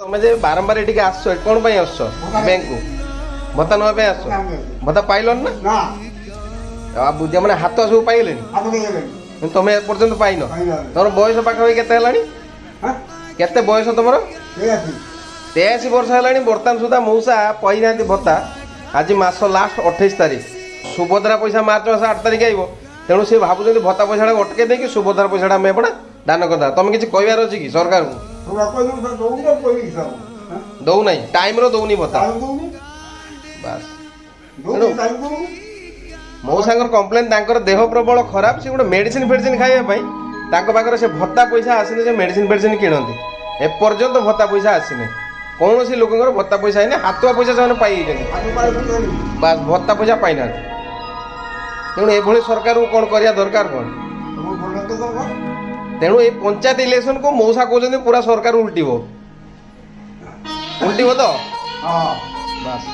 ତମେ ଯେ ବାରମ୍ବାର ଏଠିକି ଆସୁଛ କଣ ପାଇଁ ଆସୁଛ ବ୍ୟାଙ୍କକୁ ଭତ୍ତା ନେବା ପାଇଁ ଆସୁଛ ଭତ୍ତା ପାଇଲନି ନା ବୁଝିବା ମାନେ ହାତ ସବୁ ପାଇଲେଣି ତମେ ଏପର୍ଯ୍ୟନ୍ତ ପାଇନ ତମର ବୟସ ପାଖାପାଖି କେତେ ହେଲାଣି କେତେ ବୟସ ତମର 83 ବର୍ଷ ହେଲାଣି ବର୍ତ୍ତମାନ ସୁଦ୍ଧା ମଉସା ପାଇନାହାନ୍ତି ଭତ୍ତା ଆଜି ମାସ ଲାଷ୍ଟ 28 ତାରିଖ ସୁଭଦ୍ରା ପଇସା ମାର୍ଚ୍ଚ ମାସ 8 ତାରିଖ ଆଇବ ତେଣୁ ସେ ଭାବୁଛନ୍ତି ଭତ୍ତା ପଇସାଟା ଅଟକେଇ ଦେଇକି ସୁଭଦ୍ରା ପଇସାଟା ଆମେ ଏପଟେ ଦାନ କରିଦେବା ତମେ କିଛି କହିବାର ଅଛି କି ସରକାରଙ୍କୁ ଦଉନାହିଁ ଟାଇମ୍ର ଦଉନି ଭତ୍ତା ବାସ୍ ତେଣୁ ମଉସାଙ୍କର କମ୍ପ୍ଲେନ୍ ତାଙ୍କର ଦେହ ପ୍ରବଳ ଖରାପ ସେ ଗୋଟେ ମେଡ଼ିସିନ ଫେଡ଼ିସିନ ଖାଇବା ପାଇଁ ତାଙ୍କ ପାଖରେ ସେ ଭତ୍ତା ପଇସା ଆସିନି ସେ ମେଡ଼ିସିନ ଫେଡ଼ିସିନ କିଣନ୍ତି ଏପର୍ଯ୍ୟନ୍ତ ଭତ୍ତା ପଇସା ଆସିନି କୌଣସି ଲୋକଙ୍କର ଭତ୍ତା ପଇସା ହେଇନି ହାତୁଆ ପଇସା ସେମାନେ ପାଇଯାଇଛନ୍ତି ବାସ୍ ଭତ୍ତା ପଇସା ପାଇନାହାନ୍ତି ତେଣୁ ଏଭଳି ସରକାରଙ୍କୁ କ'ଣ କରିବା ଦରକାର କ'ଣ ତେଣୁ ଏଇ ପଞ୍ଚାୟତ ଇଲେକ୍ସନକୁ ମଉସା କହୁଛନ୍ତି ପୁରା ସରକାର ଉଲ୍ଟିବ ତ ବାସ୍